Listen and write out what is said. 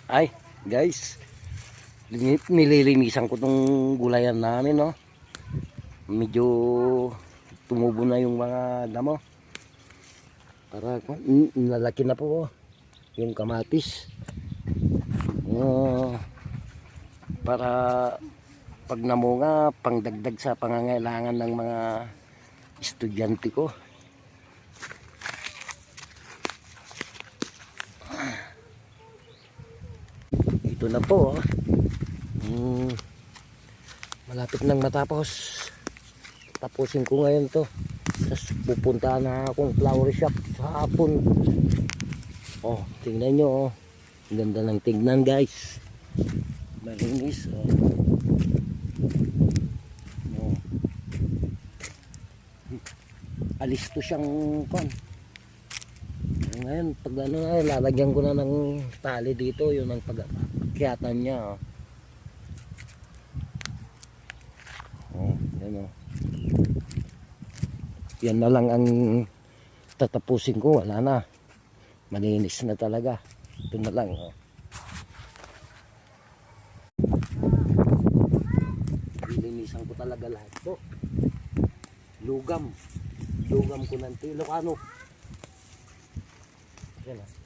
Ay, guys, nililinisan ko tong gulayan namin, no. Medyo tumubo na yung mga damo. Para lalaki na po, oh, yung kamatis. Para pag namunga, pangdagdag sa pangangailangan ng mga estudyante ko. Ito na po, oh. Malapit nang matapos. Tapusin ko ngayon to. Tapos pupunta na akong flower shop sa hapon. Oh, tingnan nyo, oh. Ganda ng tingnan, guys. Malinis, oh. Oh. Alis to siyang kon. Ngayon, pag ano, lalagyan ko na ng tali dito, yun ang pag-akyatan niya, oh. Oh, yan, oh. Yan na lang ang tatapusin ko, wala na. Malinis na talaga. Ito na lang, oh. Linisan ko talaga lahat to. Lugam ko ng Ilocano. Yan, oh.